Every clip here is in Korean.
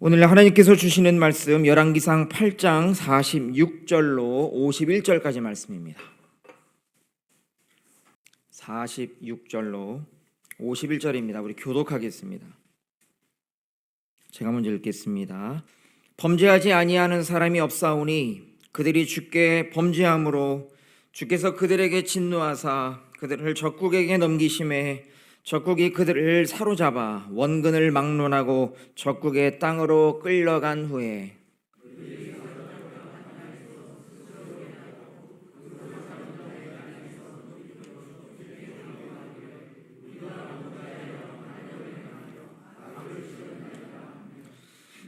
오늘 하나님께서 주시는 말씀 열왕기상 8장 46절로 51절까지 말씀입니다. 46절로 51절입니다. 우리 교독하겠습니다. 제가 먼저 읽겠습니다. 범죄하지 아니하는 사람이 없사오니 그들이 주께 범죄함으로 주께서 그들에게 진노하사 그들을 적국에게 넘기심에 적국이 그들을 사로잡아 원근을 막론하고 적국의 땅으로 끌려간 후에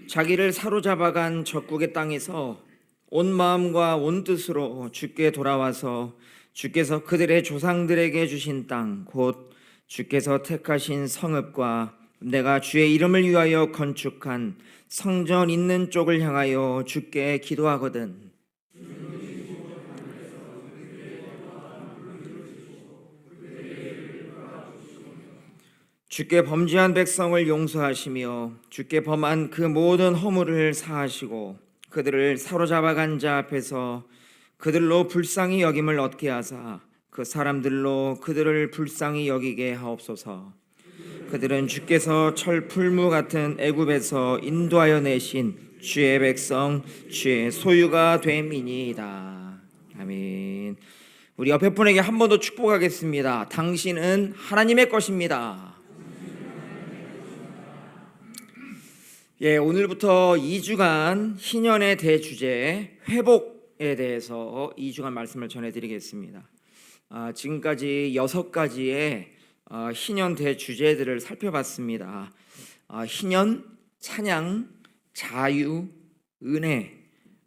자기를 사로잡아간 적국의 땅에서 온 마음과 온 뜻으로 주께 돌아와서 주께서 그들의 조상들에게 주신 땅 곧 주께서 택하신 성읍과 내가 주의 이름을 위하여 건축한 성전 있는 쪽을 향하여 주께 기도하거든. 주께 범죄한 백성을 용서하시며 주께 범한 그 모든 허물을 사하시고 그들을 사로잡아간 자 앞에서 그들로 불쌍히 여김을 얻게 하사 그 사람들로 그들을 불쌍히 여기게 하옵소서. 그들은 주께서 철 풀무 같은 애굽에서 인도하여 내신 주의 백성 주의 소유가 됨이니이다. 아멘. 우리 옆에 분에게 한 번 더 축복하겠습니다. 당신은 하나님의 것입니다. 오늘부터 2주간 희년의 대주제 회복에 대해서 2주간 말씀을 전해드리겠습니다. 지금까지 6가지의 희년 대주제들을 살펴봤습니다. 희년, 찬양, 자유, 은혜,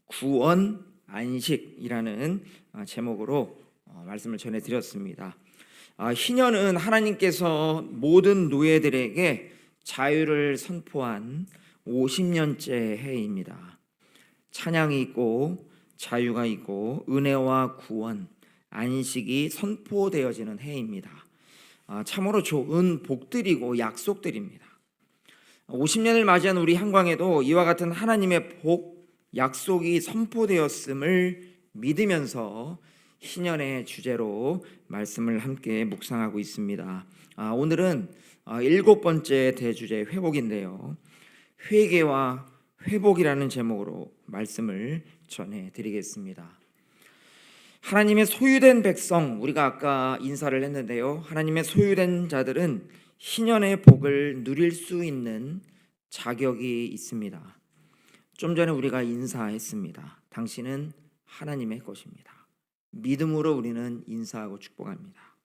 구원, 안식이라는 제목으로 말씀을 전해드렸습니다. 희년은 하나님께서 모든 노예들에게 자유를 선포한 50년째 해입니다. 찬양이 있고 자유가 있고 은혜와 구원, 안식이 선포되어지는 해입니다. 참으로 좋은 복들이고 약속들입니다. 50년을 맞이한 우리 한광에도 이와 같은 하나님의 복, 약속이 선포되었음을 믿으면서 희년의 주제로 말씀을 함께 묵상하고 있습니다. 오늘은 7번째 대주제 회복인데요. 회개와 회복이라는 제목으로 말씀을 전해드리겠습니다. 하나님의 소유된 백성, 우리가 아까 인사를 했는데요. 하나님의 소유된 자들은 희년의 복을 누릴 수 있는 자격이 있습니다. 좀 전에 우리가 인사했습니다. 당신은 하나님의 것입니다. 믿음으로 우리는 인사하고 축복합니다.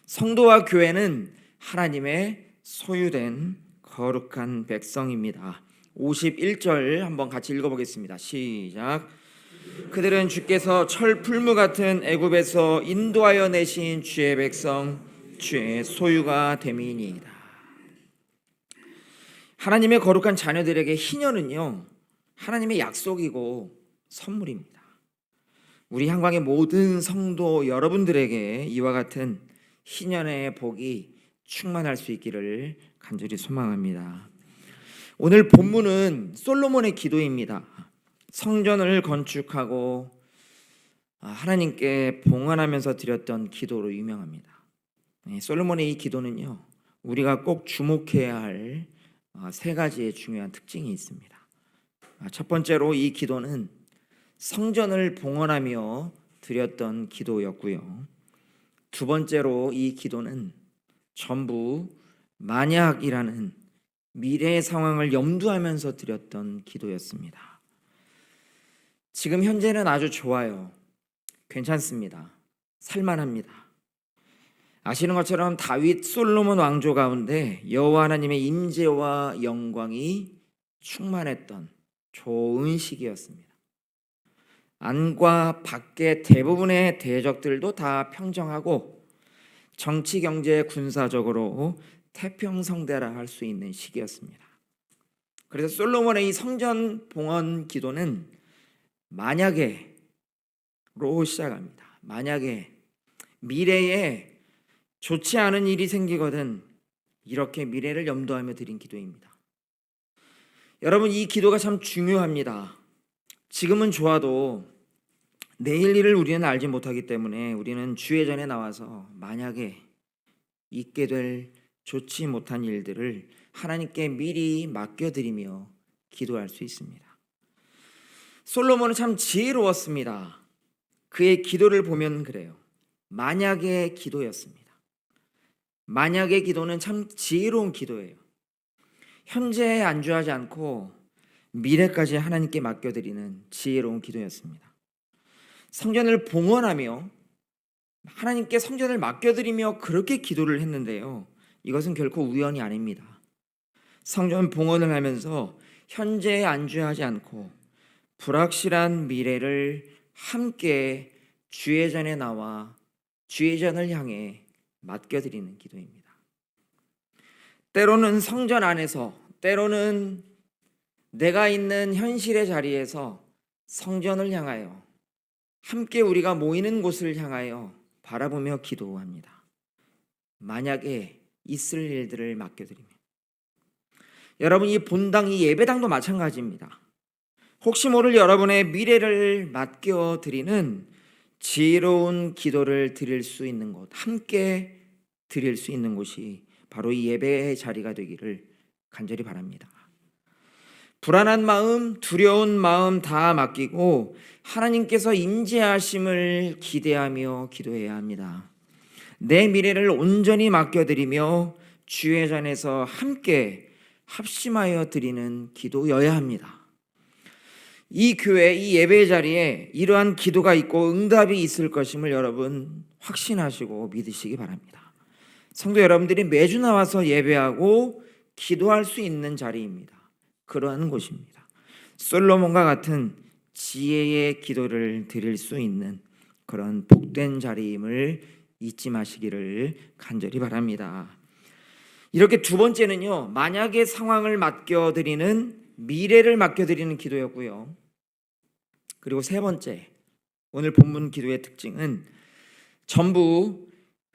성도와 교회는 하나님의 소유된 거룩한 백성입니다. 51절 한번 같이 읽어보겠습니다. 시작. 그들은 주께서 철 풀무 같은 애굽에서 인도하여 내신 주의 백성 주의 소유가 됨이니이다. 하나님의 거룩한 자녀들에게 희년은요 하나님의 약속이고 선물입니다. 우리 한광의 모든 성도 여러분들에게 이와 같은 희년의 복이 충만할 수 있기를 간절히 소망합니다. 오늘 본문은 솔로몬의 기도입니다. 성전을 건축하고 하나님께 봉헌하면서 드렸던 기도로 유명합니다. 솔로몬의 이 기도는요 우리가 꼭 주목해야 할 3가지의 중요한 특징이 있습니다. 첫 번째로 이 기도는 성전을 봉헌하며 드렸던 기도였고요. 두 번째로 이 기도는 전부 만약이라는 미래의 상황을 염두하면서 드렸던 기도였습니다. 지금 현재는 아주 좋아요. 괜찮습니다. 살만합니다. 아시는 것처럼 다윗 솔로몬 왕조 가운데 여호와 하나님의 임재와 영광이 충만했던 좋은 시기였습니다. 안과 밖의 대부분의 대적들도 다 평정하고 정치, 경제, 군사적으로 태평성대라 할 수 있는 시기였습니다. 그래서 솔로몬의 이 성전 봉헌 기도는 만약에로 시작합니다. 만약에 미래에 좋지 않은 일이 생기거든 이렇게 미래를 염두하며 드린 기도입니다. 여러분, 이 기도가 참 중요합니다. 지금은 좋아도 내일 일을 우리는 알지 못하기 때문에 우리는 주의 전에 나와서 만약에 있게 될 좋지 못한 일들을 하나님께 미리 맡겨드리며 기도할 수 있습니다. 솔로몬은 참 지혜로웠습니다. 그의 기도를 보면 그래요. 만약의 기도였습니다. 만약의 기도는 참 지혜로운 기도예요. 현재에 안주하지 않고 미래까지 하나님께 맡겨드리는 지혜로운 기도였습니다. 성전을 봉헌하며 하나님께 성전을 맡겨드리며 그렇게 기도를 했는데요, 이것은 결코 우연이 아닙니다. 성전 봉헌을 하면서 현재에 안주하지 않고 불확실한 미래를 함께 주의 전에 나와 주의 전을 향해 맡겨드리는 기도입니다. 때로는 성전 안에서, 때로는 내가 있는 현실의 자리에서 성전을 향하여, 함께 우리가 모이는 곳을 향하여 바라보며 기도합니다. 만약에 있을 일들을 맡겨드리며, 여러분, 이 본당, 이 예배당도 마찬가지입니다. 혹시 모를 여러분의 미래를 맡겨드리는 지혜로운 기도를 드릴 수 있는 곳, 함께 드릴 수 있는 곳이 바로 이 예배의 자리가 되기를 간절히 바랍니다. 불안한 마음, 두려운 마음 다 맡기고 하나님께서 임재하심을 기대하며 기도해야 합니다. 내 미래를 온전히 맡겨드리며 주의 전에서 함께 합심하여 드리는 기도여야 합니다. 이 교회, 이 예배의 자리에 이러한 기도가 있고 응답이 있을 것임을 여러분 확신하시고 믿으시기 바랍니다. 성도 여러분들이 매주 나와서 예배하고 기도할 수 있는 자리입니다. 그러한 곳입니다. 솔로몬과 같은 지혜의 기도를 드릴 수 있는 그런 복된 자리임을 잊지 마시기를 간절히 바랍니다. 이렇게 두 번째는요, 만약의 상황을 맡겨드리는, 미래를 맡겨드리는 기도였고요. 그리고 세 번째, 오늘 본문 기도의 특징은 전부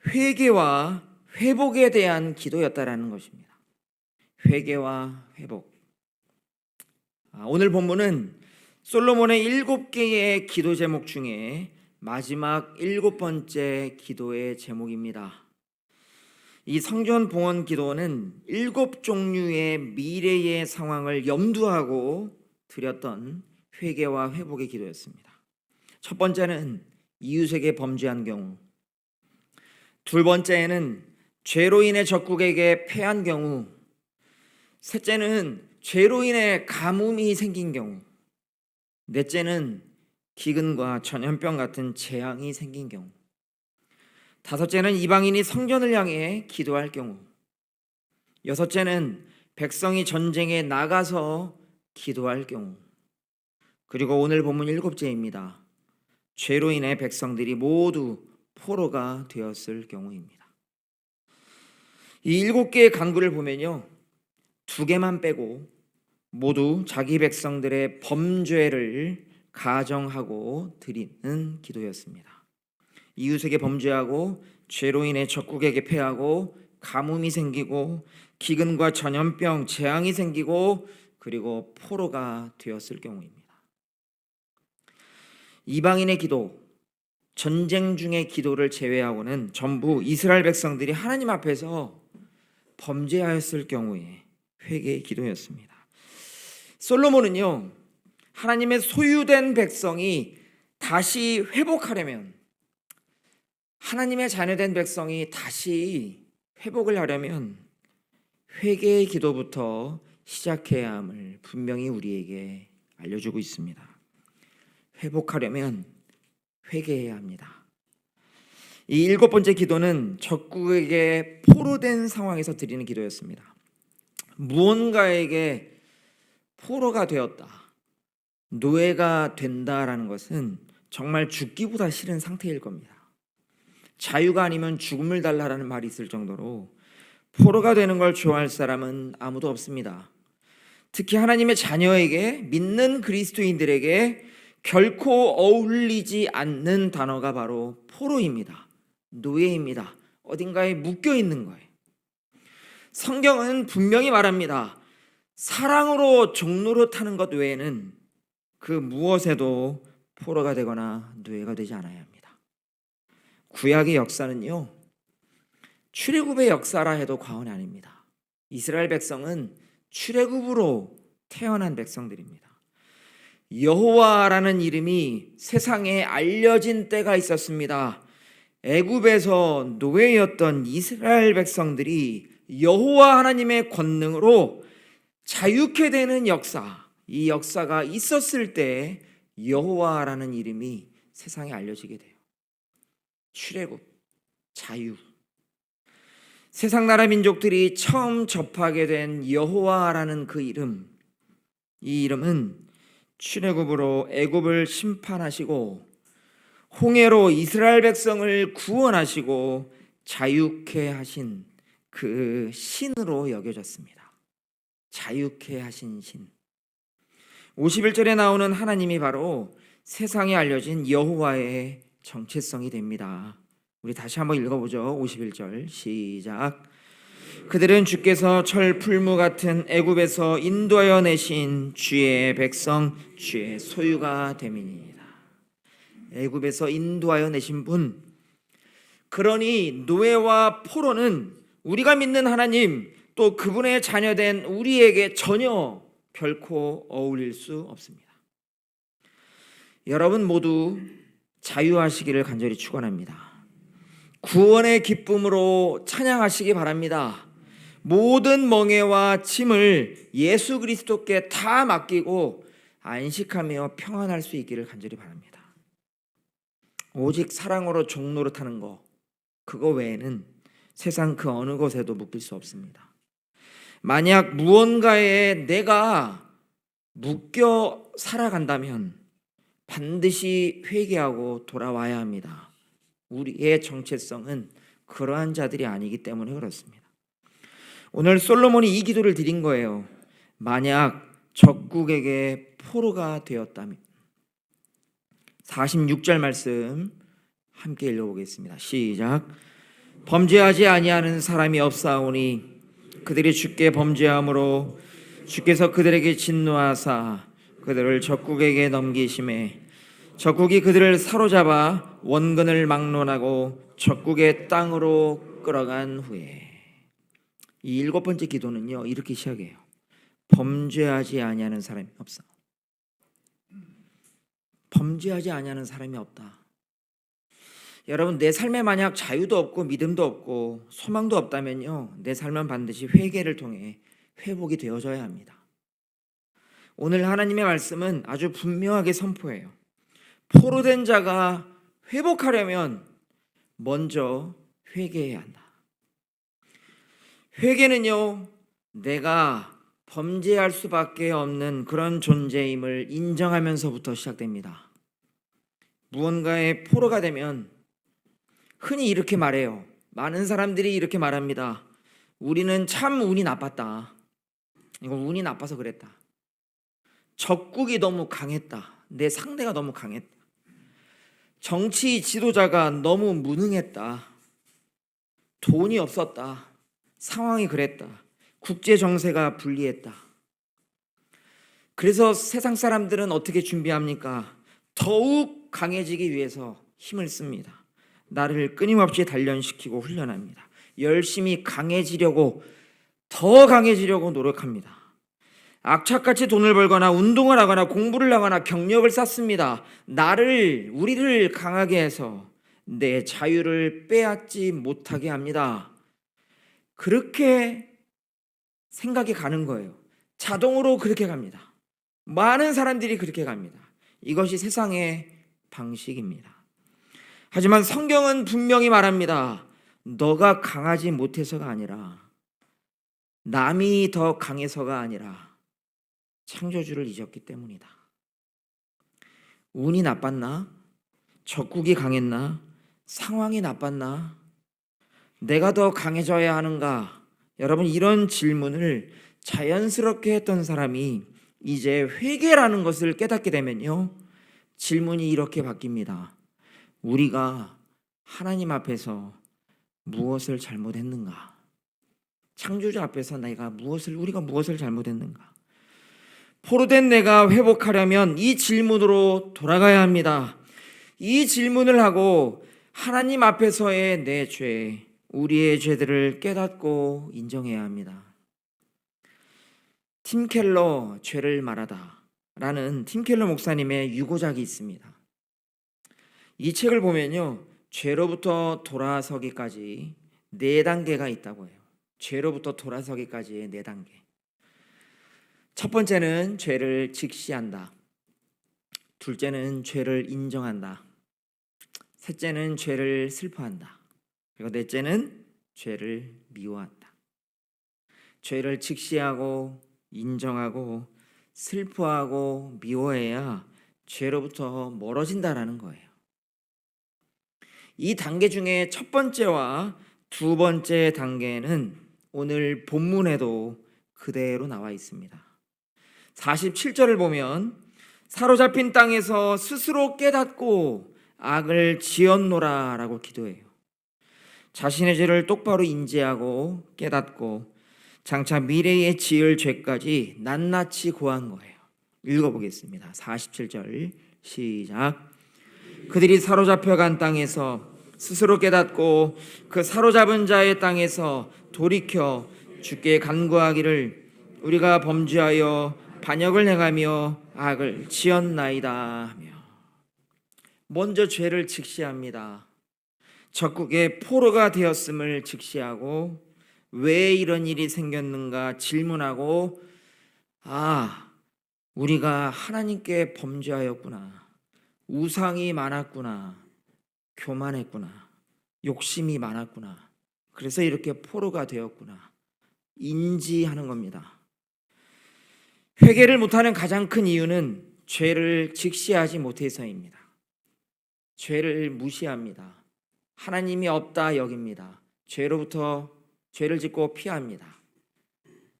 회개와 회복에 대한 기도였다라는 것입니다. 회개와 회복. 오늘 본문은 솔로몬의 7개의 기도 제목 중에 마지막 7번째 기도의 제목입니다. 이 성전 봉헌 기도는 7종류의 미래의 상황을 염두하고 드렸던 회개와 회복의 기도였습니다. 첫 번째는 이웃에게 범죄한 경우, 두 번째는 죄로 인해 적국에게 패한 경우, 셋째는 죄로 인해 가뭄이 생긴 경우, 넷째는 기근과 전염병 같은 재앙이 생긴 경우, 다섯째는 이방인이 성전을 향해 기도할 경우, 여섯째는 백성이 전쟁에 나가서 기도할 경우, 그리고 오늘 본문 7제입니다. 죄로 인해 백성들이 모두 포로가 되었을 경우입니다. 이 7개의 간구를 보면요, 2개만 빼고 모두 자기 백성들의 범죄를 가정하고 드리는 기도였습니다. 이웃에게 범죄하고 죄로 인해 적국에게 패하고 가뭄이 생기고 기근과 전염병, 재앙이 생기고 그리고 포로가 되었을 경우입니다. 이방인의 기도, 전쟁 중의 기도를 제외하고는 전부 이스라엘 백성들이 하나님 앞에서 범죄하였을 경우에 회개의 기도였습니다. 솔로몬은요, 하나님의 소유된 백성이 다시 회복하려면, 하나님의 자녀된 백성이 다시 회복을 하려면 회개의 기도부터 시작해야 함을 분명히 우리에게 알려주고 있습니다. 회복하려면 회개해야 합니다. 이 7번째 기도는 적국에게 포로된 상황에서 드리는 기도였습니다. 무언가에게 포로가 되었다, 노예가 된다라는 것은 정말 죽기보다 싫은 상태일 겁니다. 자유가 아니면 죽음을 달라라는 말이 있을 정도로 포로가 되는 걸 좋아할 사람은 아무도 없습니다. 특히 하나님의 자녀에게, 믿는 그리스도인들에게 결코 어울리지 않는 단어가 바로 포로입니다. 노예입니다. 어딘가에 묶여 있는 거예요. 성경은 분명히 말합니다. 사랑으로 종로로 타는 것 외에는 그 무엇에도 포로가 되거나 노예가 되지 않아야 합니다. 구약의 역사는요, 출애굽의 역사라 해도 과언이 아닙니다. 이스라엘 백성은 출애굽으로 태어난 백성들입니다. 여호와라는 이름이 세상에 알려진 때가 있었습니다. 애굽에서 노예였던 이스라엘 백성들이 여호와 하나님의 권능으로 자유케 되는 역사, 이 역사가 있었을 때 여호와라는 이름이 세상에 알려지게 돼요. 출애굽, 자유. 세상 나라 민족들이 처음 접하게 된 여호와라는 그 이름, 이 이름은 출애굽으로 애굽을 심판하시고 홍해로 이스라엘 백성을 구원하시고 자유케 하신 그 신으로 여겨졌습니다. 자유케 하신 신. 51절에 나오는 하나님이 바로 세상에 알려진 여호와의 정체성이 됩니다. 우리 다시 한번 읽어보죠. 51절 시작. 그들은 주께서 철 풀무 같은 애굽에서 인도하여 내신 주의 백성 주의 소유가 됨이니이다. 애굽에서 인도하여 내신 분. 그러니 노예와 포로는 우리가 믿는 하나님 또 그분의 자녀된 우리에게 전혀 결코 어울릴 수 없습니다. 여러분 모두 자유하시기를 간절히 축원합니다. 구원의 기쁨으로 찬양하시기 바랍니다. 모든 멍에와 짐을 예수 그리스도께 다 맡기고 안식하며 평안할 수 있기를 간절히 바랍니다. 오직 사랑으로 종로로 타는 거, 그거 외에는 세상 그 어느 곳에도 묶일 수 없습니다. 만약 무언가에 내가 묶여 살아간다면 반드시 회개하고 돌아와야 합니다. 우리의 정체성은 그러한 자들이 아니기 때문에 그렇습니다. 오늘 솔로몬이 이 기도를 드린 거예요. 만약 적국에게 포로가 되었다면. 46절 말씀 함께 읽어보겠습니다. 시작. 범죄하지 아니하는 사람이 없사오니 그들이 주께 범죄함으로 주께서 그들에게 진노하사 그들을 적국에게 넘기심에 적국이 그들을 사로잡아 원근을 막론하고 적국의 땅으로 끌어간 후에. 이 7번째 기도는요, 이렇게 시작해요. 범죄하지 아니하는 사람이 없어. 범죄하지 아니하는 사람이 없다. 여러분, 내 삶에 만약 자유도 없고 믿음도 없고 소망도 없다면요, 내 삶은 반드시 회개를 통해 회복이 되어져야 합니다. 오늘 하나님의 말씀은 아주 분명하게 선포해요. 포로된 자가 회복하려면 먼저 회개해야 한다. 회개는요, 내가 범죄할 수밖에 없는 그런 존재임을 인정하면서부터 시작됩니다. 무언가의 포로가 되면 흔히 이렇게 말해요. 많은 사람들이 이렇게 말합니다. 우리는 참 운이 나빴다. 이거 운이 나빠서 그랬다. 적국이 너무 강했다. 내 상대가 너무 강했다. 정치 지도자가 너무 무능했다. 돈이 없었다. 상황이 그랬다. 국제 정세가 불리했다. 그래서 세상 사람들은 어떻게 준비합니까? 더욱 강해지기 위해서 힘을 씁니다. 나를 끊임없이 단련시키고 훈련합니다. 열심히 강해지려고, 더 강해지려고 노력합니다. 악착같이 돈을 벌거나 운동을 하거나 공부를 하거나 경력을 쌓습니다. 우리를 강하게 해서 내 자유를 빼앗지 못하게 합니다. 그렇게 생각이 가는 거예요. 자동으로 그렇게 갑니다. 많은 사람들이 그렇게 갑니다. 이것이 세상의 방식입니다. 하지만 성경은 분명히 말합니다. 너가 강하지 못해서가 아니라, 남이 더 강해서가 아니라 창조주를 잊었기 때문이다. 운이 나빴나? 적국이 강했나? 상황이 나빴나? 내가 더 강해져야 하는가? 여러분, 이런 질문을 자연스럽게 했던 사람이 이제 회개라는 것을 깨닫게 되면요, 질문이 이렇게 바뀝니다. 우리가 하나님 앞에서 무엇을 잘못했는가? 창조주 앞에서 우리가 무엇을 잘못했는가? 포로된 내가 회복하려면 이 질문으로 돌아가야 합니다. 이 질문을 하고 하나님 앞에서의 내 죄, 우리의 죄들을 깨닫고 인정해야 합니다. 팀 켈러 죄를 말하다 라는 팀 켈러 목사님의 유고작이 있습니다. 이 책을 보면요, 죄로부터 돌아서기까지 4단계가 있다고 해요. 죄로부터 돌아서기까지의 4단계. 첫 번째는 죄를 직시한다. 둘째는 죄를 인정한다. 셋째는 죄를 슬퍼한다. 그리고 넷째는 죄를 미워한다. 죄를 직시하고 인정하고 슬퍼하고 미워해야 죄로부터 멀어진다라는 거예요. 이 단계 중에 첫 번째와 두 번째 단계는 오늘 본문에도 그대로 나와 있습니다. 47절을 보면 사로잡힌 땅에서 스스로 깨닫고 악을 지었노라 라고 기도해요. 자신의 죄를 똑바로 인지하고 깨닫고 장차 미래에 지을 죄까지 낱낱이 고한 거예요. 읽어보겠습니다. 47절 시작. 그들이 사로잡혀간 땅에서 스스로 깨닫고 그 사로잡은 자의 땅에서 돌이켜 주께 간구하기를 우리가 범죄하여 반역을 행하며 악을 지었나이다 하며, 먼저 죄를 직시합니다. 적국의 포로가 되었음을 직시하고 왜 이런 일이 생겼는가 질문하고, 우리가 하나님께 범죄하였구나, 우상이 많았구나, 교만했구나, 욕심이 많았구나, 그래서 이렇게 포로가 되었구나 인지하는 겁니다. 회개를 못하는 가장 큰 이유는 죄를 직시하지 못해서입니다. 죄를 무시합니다. 하나님이 없다 여깁니다. 죄를 짓고 피합니다.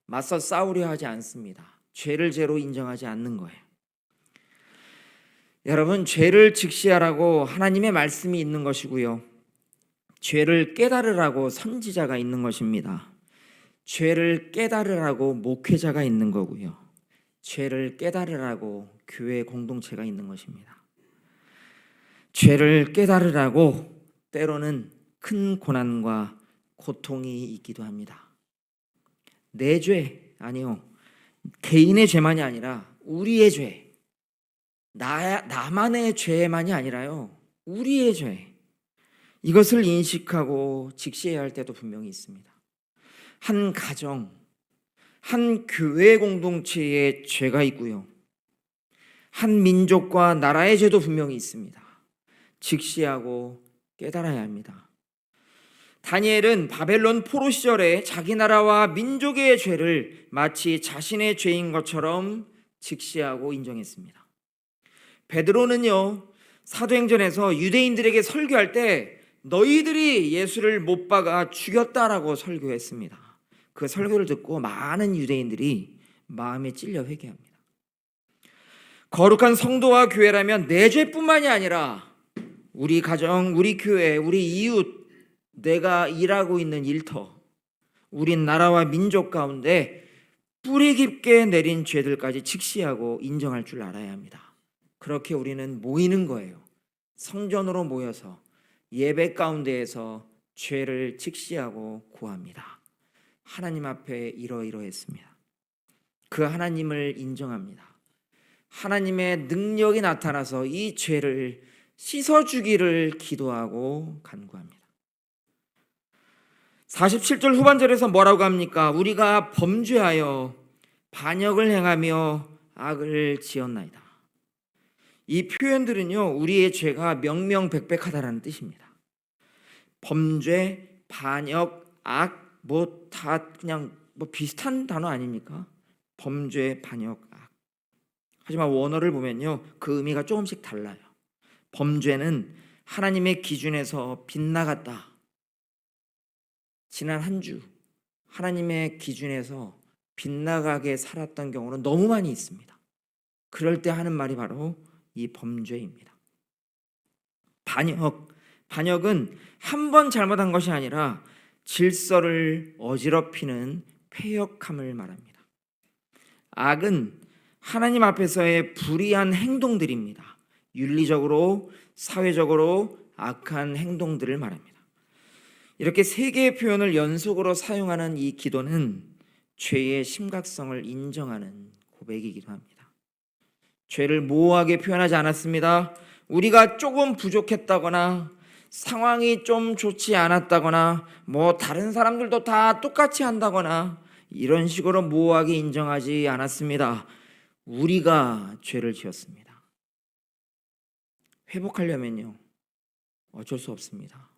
맞서 싸우려 하지 않습니다. 죄를 죄로 인정하지 않는 거예요. 여러분, 죄를 직시하라고 하나님의 말씀이 있는 것이고요, 죄를 깨달으라고 선지자가 있는 것입니다. 죄를 깨달으라고 목회자가 있는 거고요, 죄를 깨달으라고 교회 공동체가 있는 것입니다. 죄를 깨달으라고 때로는 큰 고난과 고통이 있기도 합니다. 내 죄, 아니요, 개인의 죄만이 아니라 우리의 죄, 나만의 죄만이 아니라요, 우리의 죄, 이것을 인식하고 직시해야 할 때도 분명히 있습니다. 한 가정, 한 교회 공동체의 죄가 있고요, 한 민족과 나라의 죄도 분명히 있습니다. 직시하고 깨달아야 합니다. 다니엘은 바벨론 포로 시절에 자기 나라와 민족의 죄를 마치 자신의 죄인 것처럼 직시하고 인정했습니다. 베드로는요, 사도행전에서 유대인들에게 설교할 때 너희들이 예수를 못 박아 죽였다라고 설교했습니다. 그 설교를 듣고 많은 유대인들이 마음에 찔려 회개합니다. 거룩한 성도와 교회라면 내 죄뿐만이 아니라 우리 가정, 우리 교회, 우리 이웃, 내가 일하고 있는 일터, 우리 나라와 민족 가운데 뿌리 깊게 내린 죄들까지 직시하고 인정할 줄 알아야 합니다. 그렇게 우리는 모이는 거예요. 성전으로 모여서 예배 가운데에서 죄를 직시하고 고합니다. 하나님 앞에 이러이러했습니다. 그 하나님을 인정합니다. 하나님의 능력이 나타나서 이 죄를 씻어주기를 기도하고 간구합니다. 47절 후반절에서 뭐라고 합니까? 우리가 범죄하여 반역을 행하며 악을 지었나이다. 이 표현들은요, 우리의 죄가 명명백백하다라는 뜻입니다. 범죄, 반역, 악, 다 그냥 비슷한 단어 아닙니까? 범죄, 반역, 악. 하지만 원어를 보면요, 그 의미가 조금씩 달라요. 범죄는 하나님의 기준에서 빗나갔다. 지난 한 주 하나님의 기준에서 빗나가게 살았던 경우는 너무 많이 있습니다. 그럴 때 하는 말이 바로 이 범죄입니다. 반역은 한 번 잘못한 것이 아니라 질서를 어지럽히는 패역함을 말합니다. 악은 하나님 앞에서의 불의한 행동들입니다. 윤리적으로, 사회적으로 악한 행동들을 말합니다. 이렇게 세 개의 표현을 연속으로 사용하는 이 기도는 죄의 심각성을 인정하는 고백이기도 합니다. 죄를 모호하게 표현하지 않았습니다. 우리가 조금 부족했다거나 상황이 좀 좋지 않았다거나 다른 사람들도 다 똑같이 한다거나 이런 식으로 모호하게 인정하지 않았습니다. 우리가 죄를 지었습니다. 회복하려면요, 어쩔 수 없습니다.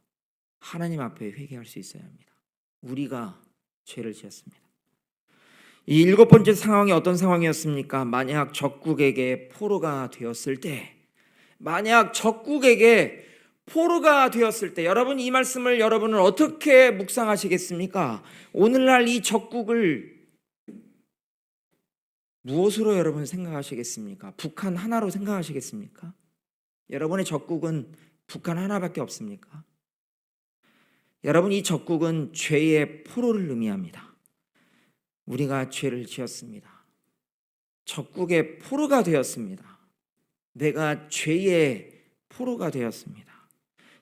하나님 앞에 회개할 수 있어야 합니다. 우리가 죄를 지었습니다. 이 7번째 상황이 어떤 상황이었습니까? 만약 적국에게 포로가 되었을 때, 여러분, 이 말씀을 여러분은 어떻게 묵상하시겠습니까? 오늘날 이 적국을 무엇으로 여러분 생각하시겠습니까? 북한 하나로 생각하시겠습니까? 여러분의 적국은 북한 하나밖에 없습니까? 여러분, 이 적국은 죄의 포로를 의미합니다. 우리가 죄를 지었습니다. 적국의 포로가 되었습니다. 내가 죄의 포로가 되었습니다.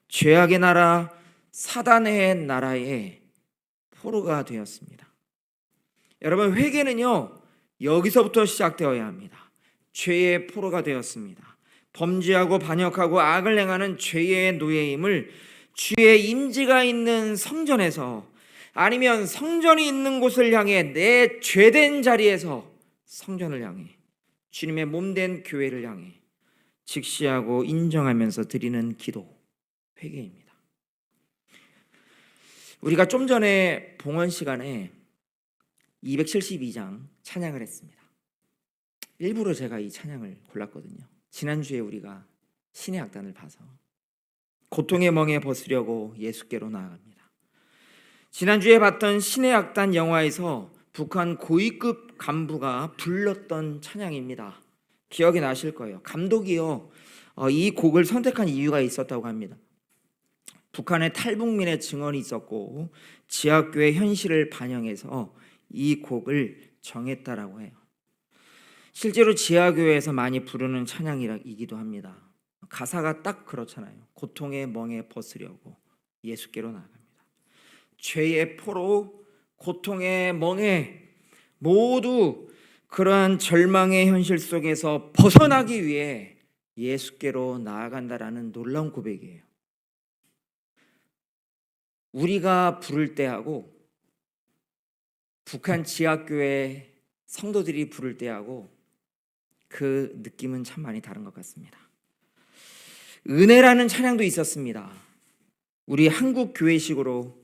죄악의 나라, 사단의 나라의 포로가 되었습니다. 여러분, 회개는요, 여기서부터 시작되어야 합니다. 죄의 포로가 되었습니다. 범죄하고 반역하고 악을 행하는 죄의 노예임을 주의 임재가 있는 성전에서, 아니면 성전이 있는 곳을 향해, 내 죄된 자리에서 성전을 향해, 주님의 몸된 교회를 향해 직시하고 인정하면서 드리는 기도, 회개입니다. 우리가 좀 전에 봉헌 시간에 272장 찬양을 했습니다. 일부러 제가 이 찬양을 골랐거든요. 지난주에 우리가 신의 악단을 봐서 고통의 멍에 벗으려고 예수께로 나아갑니다. 지난주에 봤던 신의 악단 영화에서 북한 고위급 간부가 불렀던 찬양입니다. 기억이 나실 거예요. 감독이요, 이 곡을 선택한 이유가 있었다고 합니다. 북한의 탈북민의 증언이 있었고 지하교회 현실을 반영해서 이 곡을 정했다라고 해요. 실제로 지하교회에서 많이 부르는 찬양이기도 합니다. 가사가 딱 그렇잖아요. 고통의 멍에 벗으려고 예수께로 나아갑니다. 죄의 포로, 고통의 멍에 모두 그러한 절망의 현실 속에서 벗어나기 위해 예수께로 나아간다라는 놀라운 고백이에요. 우리가 부를 때하고 북한 지하교회 성도들이 부를 때하고 그 느낌은 참 많이 다른 것 같습니다. 은혜라는 찬양도 있었습니다. 우리 한국 교회식으로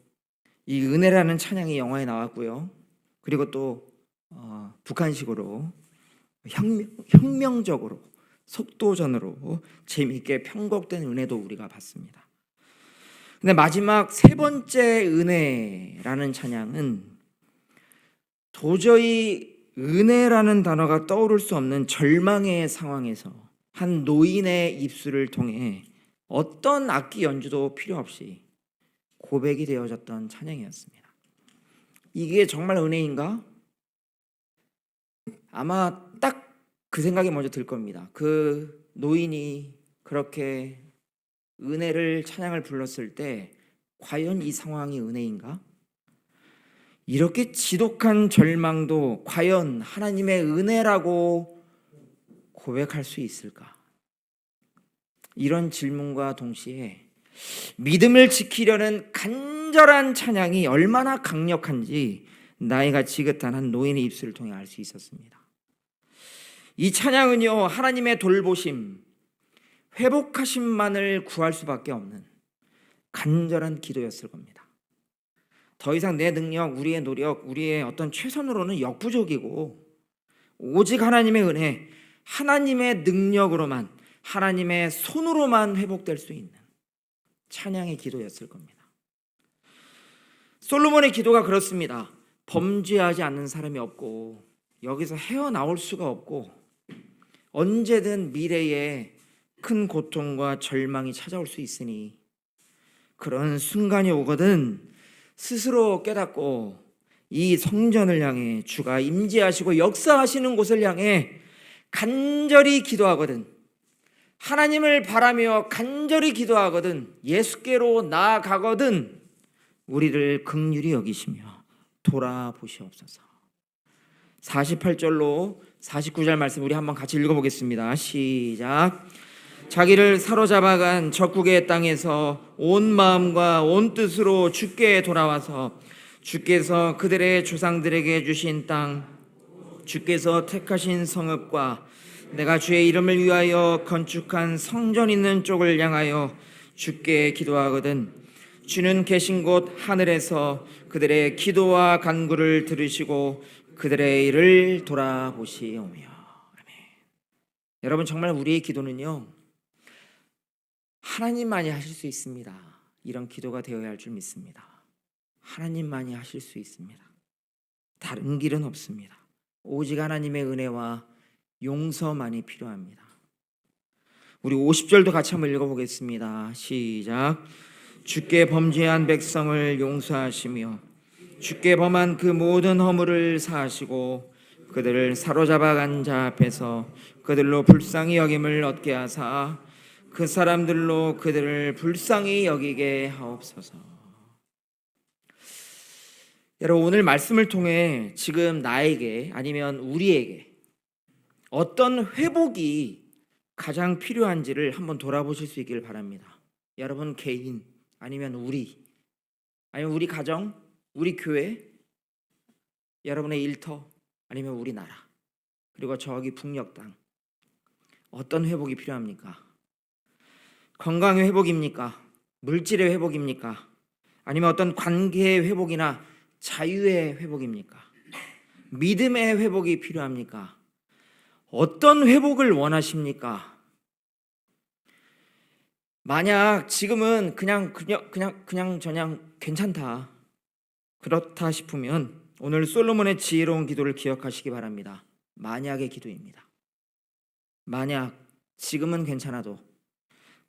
이 은혜라는 찬양이 영화에 나왔고요. 그리고 또 북한식으로 혁명적으로 속도전으로 재미있게 편곡된 은혜도 우리가 봤습니다. 근데 마지막 세 번째 은혜라는 찬양은 도저히 은혜라는 단어가 떠오를 수 없는 절망의 상황에서 한 노인의 입술을 통해 어떤 악기 연주도 필요 없이 고백이 되어졌던 찬양이었습니다. 이게 정말 은혜인가? 아마 딱 그 생각이 먼저 들 겁니다. 그 노인이 그렇게 은혜를 찬양을 불렀을 때 과연 이 상황이 은혜인가? 이렇게 지독한 절망도 과연 하나님의 은혜라고 고백할 수 있을까? 이런 질문과 동시에 믿음을 지키려는 간절한 찬양이 얼마나 강력한지 나이가 지긋한 한 노인의 입술을 통해 알 수 있었습니다. 이 찬양은요, 하나님의 돌보심, 회복하심만을 구할 수밖에 없는 간절한 기도였을 겁니다. 더 이상 내 능력, 우리의 노력, 우리의 어떤 최선으로는 역부족이고 오직 하나님의 은혜, 하나님의 능력으로만, 하나님의 손으로만 회복될 수 있는 찬양의 기도였을 겁니다. 솔로몬의 기도가 그렇습니다. 범죄하지 않는 사람이 없고 여기서 헤어나올 수가 없고 언제든 미래에 큰 고통과 절망이 찾아올 수 있으니 그런 순간이 오거든 스스로 깨닫고 이 성전을 향해 주가 임재하시고 역사하시는 곳을 향해 간절히 기도하거든, 하나님을 바라며 간절히 기도하거든, 예수께로 나아가거든 우리를 긍휼히 여기시며 돌아보시옵소서. 48절로 49절 말씀 우리 한번 같이 읽어보겠습니다. 시작. 자기를 사로잡아간 적국의 땅에서 온 마음과 온 뜻으로 주께 돌아와서 주께서 그들의 조상들에게 주신 땅, 주께서 택하신 성읍과 내가 주의 이름을 위하여 건축한 성전 있는 쪽을 향하여 주께 기도하거든 주는 계신 곳 하늘에서 그들의 기도와 간구를 들으시고 그들의 일을 돌아보시오며. 아멘. 여러분, 정말 우리의 기도는요, 하나님만이 하실 수 있습니다. 이런 기도가 되어야 할 줄 믿습니다. 하나님만이 하실 수 있습니다. 다른 길은 없습니다. 오직 하나님의 은혜와 용서만이 필요합니다. 우리 50절도 같이 한번 읽어보겠습니다. 시작. 주께 범죄한 백성을 용서하시며 주께 범한 그 모든 허물을 사하시고 그들을 사로잡아간 자 앞에서 그들로 불쌍히 여김을 얻게 하사 그 사람들로 그들을 불쌍히 여기게 하옵소서. 여러분, 오늘 말씀을 통해 지금 나에게 아니면 우리에게 어떤 회복이 가장 필요한지를 한번 돌아보실 수 있기를 바랍니다. 여러분 개인 아니면 아니면 우리 가정, 우리 교회, 여러분의 일터, 아니면 우리나라, 그리고 저기 북녘 땅, 어떤 회복이 필요합니까? 건강의 회복입니까? 물질의 회복입니까? 아니면 어떤 관계의 회복이나 자유의 회복입니까? 믿음의 회복이 필요합니까? 어떤 회복을 원하십니까? 만약 지금은 그냥 괜찮다, 그렇다 싶으면 오늘 솔로몬의 지혜로운 기도를 기억하시기 바랍니다. 만약의 기도입니다. 만약 지금은 괜찮아도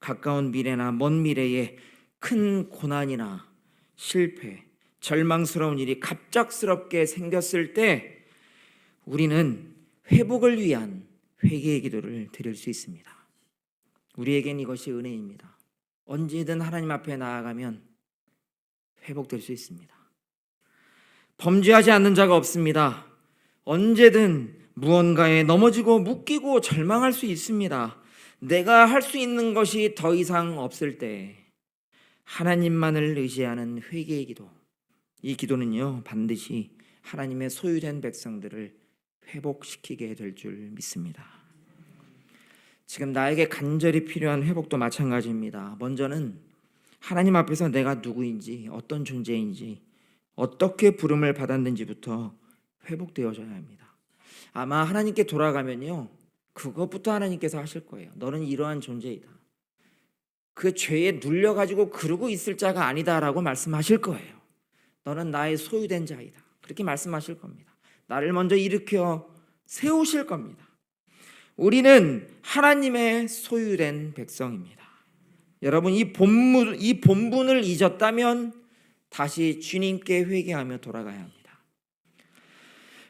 가까운 미래나 먼 미래에 큰 고난이나 실패, 절망스러운 일이 갑작스럽게 생겼을 때 우리는 회복을 위한 회개의 기도를 드릴 수 있습니다. 우리에겐 이것이 은혜입니다. 언제든 하나님 앞에 나아가면 회복될 수 있습니다. 범죄하지 않는 자가 없습니다. 언제든 무언가에 넘어지고 묶이고 절망할 수 있습니다. 내가 할 수 있는 것이 더 이상 없을 때 하나님만을 의지하는 회개의 기도, 이 기도는요 반드시 하나님의 소유된 백성들을 회복시키게 될 줄 믿습니다. 지금 나에게 간절히 필요한 회복도 마찬가지입니다. 먼저는 하나님 앞에서 내가 누구인지, 어떤 존재인지, 어떻게 부름을 받았는지부터 회복되어져야 합니다. 아마 하나님께 돌아가면요 그것부터 하나님께서 하실 거예요. 너는 이러한 존재이다, 그 죄에 눌려가지고 그러고 있을 자가 아니다라고 말씀하실 거예요. 너는 나의 소유된 자이다, 그렇게 말씀하실 겁니다. 나를 먼저 일으켜 세우실 겁니다. 우리는 하나님의 소유된 백성입니다. 여러분, 이 본분을 잊었다면 다시 주님께 회개하며 돌아가야 합니다.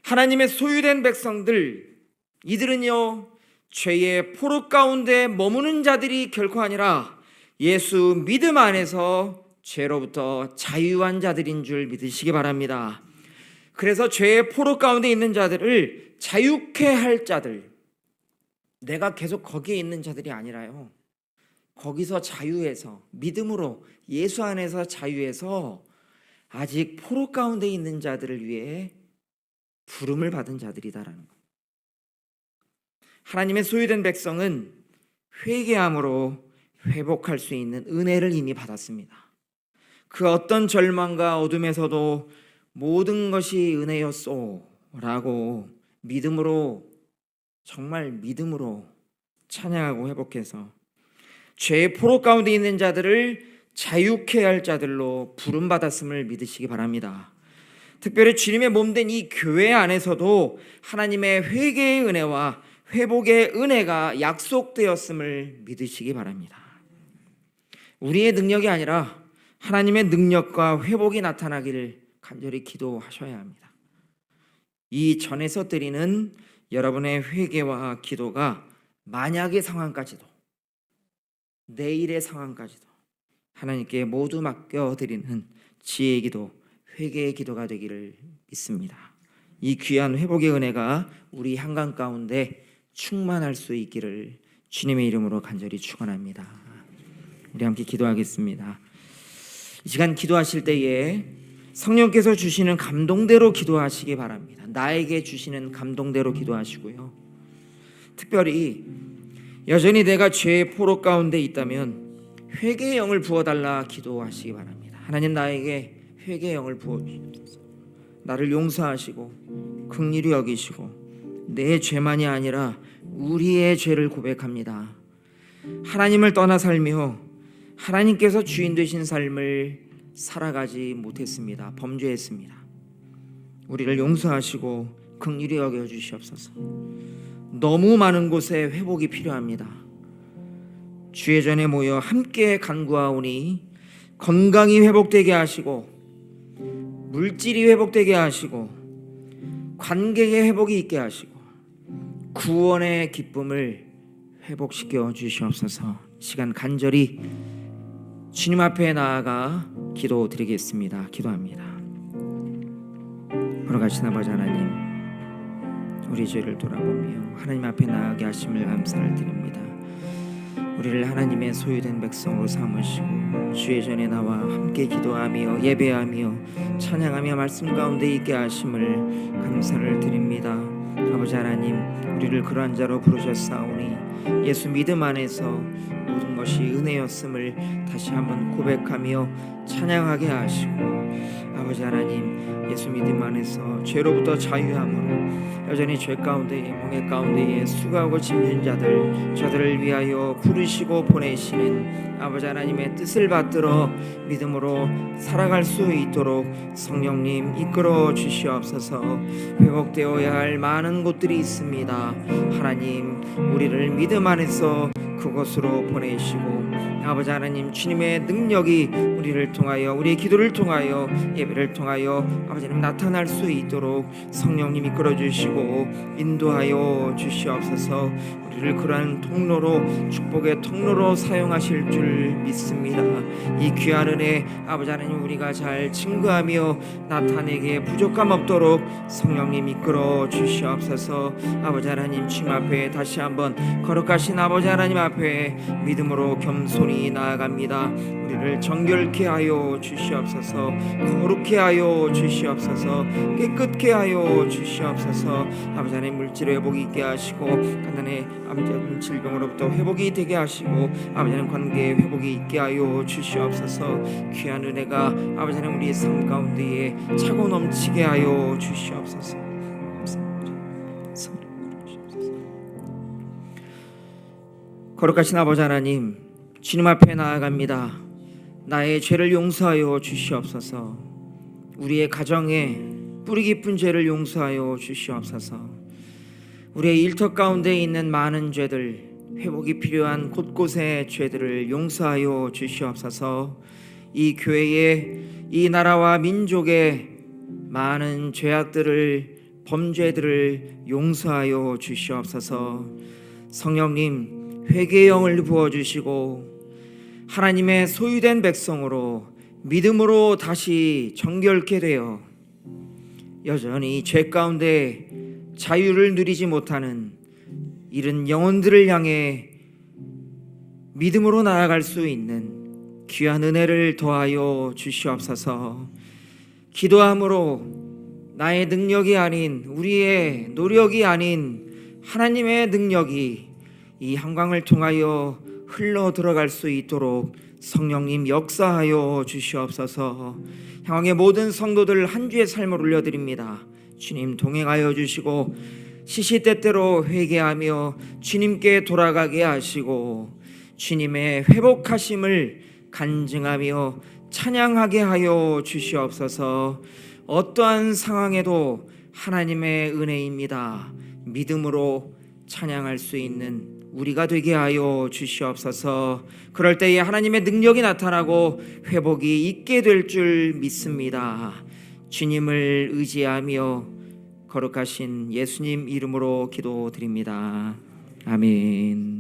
하나님의 소유된 백성들, 이들은요 죄의 포로 가운데 머무는 자들이 결코 아니라 예수 믿음 안에서 죄로부터 자유한 자들인 줄 믿으시기 바랍니다. 그래서 죄의 포로 가운데 있는 자들을 자유케 할 자들, 내가 계속 거기에 있는 자들이 아니라요, 거기서 자유해서 믿음으로 예수 안에서 자유해서 아직 포로 가운데 있는 자들을 위해 부름을 받은 자들이다라는 것. 하나님의 소유된 백성은 회개함으로 회복할 수 있는 은혜를 이미 받았습니다. 그 어떤 절망과 어둠에서도 모든 것이 은혜였소 라고 믿음으로, 정말 믿음으로 찬양하고 회복해서 죄의 포로 가운데 있는 자들을 자유케 할 자들로 부름받았음을 믿으시기 바랍니다. 특별히 주님의 몸된 이 교회 안에서도 하나님의 회개의 은혜와 회복의 은혜가 약속되었음을 믿으시기 바랍니다. 우리의 능력이 아니라 하나님의 능력과 회복이 나타나기를 간절히 기도하셔야 합니다. 이 전에서 드리는 여러분의 회개와 기도가 만약의 상황까지도, 내일의 상황까지도 하나님께 모두 맡겨드리는 지혜의 기도, 회개의 기도가 되기를 믿습니다. 이 귀한 회복의 은혜가 우리 한강 가운데 충만할 수 있기를 주님의 이름으로 간절히 축원합니다. 우리 함께 기도하겠습니다. 이 시간 기도하실 때에 성령께서 주시는 감동대로 기도하시기 바랍니다. 나에게 주시는 감동대로 기도하시고요. 특별히 여전히 내가 죄의 포로 가운데 있다면 회개의 영을 부어달라 기도하시기 바랍니다. 하나님, 나에게 회개의 영을 부어주셔서 나를 용서하시고 긍휼히 여기시고 내 죄만이 아니라 우리의 죄를 고백합니다. 하나님을 떠나 살며 하나님께서 주인 되신 삶을 살아가지 못했습니다. 범죄했습니다. 우리를 용서하시고 긍휼히 여겨 주시옵소서. 너무 많은 곳에 회복이 필요합니다. 주의 전에 모여 함께 간구하오니 건강이 회복되게 하시고 물질이 회복되게 하시고 관계의 회복이 있게 하시고 구원의 기쁨을 회복시켜 주시옵소서. 시간 간절히 주님 앞에 나아가 기도드리겠습니다. 기도합니다. 걸어가신 아버지 하나님, 우리 죄를 돌아보며 하나님 앞에 나아가게 하심을 감사를 드립니다. 우리를 하나님의 소유된 백성으로 삼으시고 주의 전에 나와 함께 기도하며 예배하며 찬양하며 말씀 가운데 있게 하심을 감사를 드립니다. 아버지 하나님, 우리를 그러한 자로 부르셨사오니 예수 믿음 안에서 모든 것이 은혜였음을 다시 한번 고백하며 찬양하게 하시고, 아버지 하나님, 예수 믿음 안에서 죄로부터 자유함으로 여전히 죄 가운데에 멍에 가운데에 수고하고 짐진 자들, 저들을 위하여 부르시고 보내시는 아버지 하나님의 뜻을 받들어 믿음으로 살아갈 수 있도록 성령님 이끌어 주시옵소서. 회복되어야 할 많은 곳들이 있습니다. 하나님, 우리를 믿음 안에서 그곳으로 보내시고 아버지 하나님, 주님의 능력이 우리를 통하여, 우리의 기도를 통하여, 예배를 통하여 아버지 하나님 나타날 수 있도록 성령님 이끌어 주시고 인도하여 주시옵소서. 우리를 그러한 통로로, 축복의 통로로 사용하실 줄 믿습니다. 이 귀한 은혜 아버지 하나님, 우리가 잘 증거하며 나타내게 부족함 없도록 성령님 이끌어 주시옵소서. 아버지 하나님, 주님 앞에 다시 한번 거룩하신 아버지 하나님 앞에 믿음으로 겸손히 나아갑니다. 우리를 정결케 하여 주시옵소서. 거룩케 하여 주시옵소서. 깨끗게 하여 주시옵소서. 아버지 하나님, 물질 회복이 있게 하시고 가난의 암전 질병으로부터 회복이 되게 하시고 아버지 하나님, 관계의 회복이 있게 하여 주시옵소서. 귀한 은혜가 아버지 하나님 우리의 삶 가운데에 차고 넘치게 하여 주시옵소서. 거룩하신 아버지 하나님, 주님 앞에 나아갑니다. 나의 죄를 용서하여 주시옵소서. 우리의 가정에 뿌리 깊은 죄를 용서하여 주시옵소서. 우리의 일터 가운데 있는 많은 죄들, 회복이 필요한 곳곳의 죄들을 용서하여 주시옵소서. 이 교회의, 이 나라와 민족의 많은 죄악들을, 범죄들을 용서하여 주시옵소서. 성령님, 회개의 영을 부어주시고 하나님의 소유된 백성으로 믿음으로 다시 정결케 되어 여전히 죄 가운데 자유를 누리지 못하는 이런 영혼들을 향해 믿음으로 나아갈 수 있는 귀한 은혜를 더하여 주시옵소서. 기도함으로 나의 능력이 아닌, 우리의 노력이 아닌 하나님의 능력이 이 한강을 통하여 흘러 들어갈 수 있도록 성령님 역사하여 주시옵소서. 향왕의 모든 성도들 한 주의 삶을 올려드립니다. 주님 동행하여 주시고 시시때때로 회개하며 주님께 돌아가게 하시고 주님의 회복하심을 간증하며 찬양하게 하여 주시옵소서. 어떠한 상황에도 하나님의 은혜입니다. 믿음으로 찬양할 수 있는 우리가 되게 하여 주시옵소서. 그럴 때에 하나님의 능력이 나타나고 회복이 있게 될 줄 믿습니다. 주님을 의지하며 거룩하신 예수님 이름으로 기도드립니다. 아멘.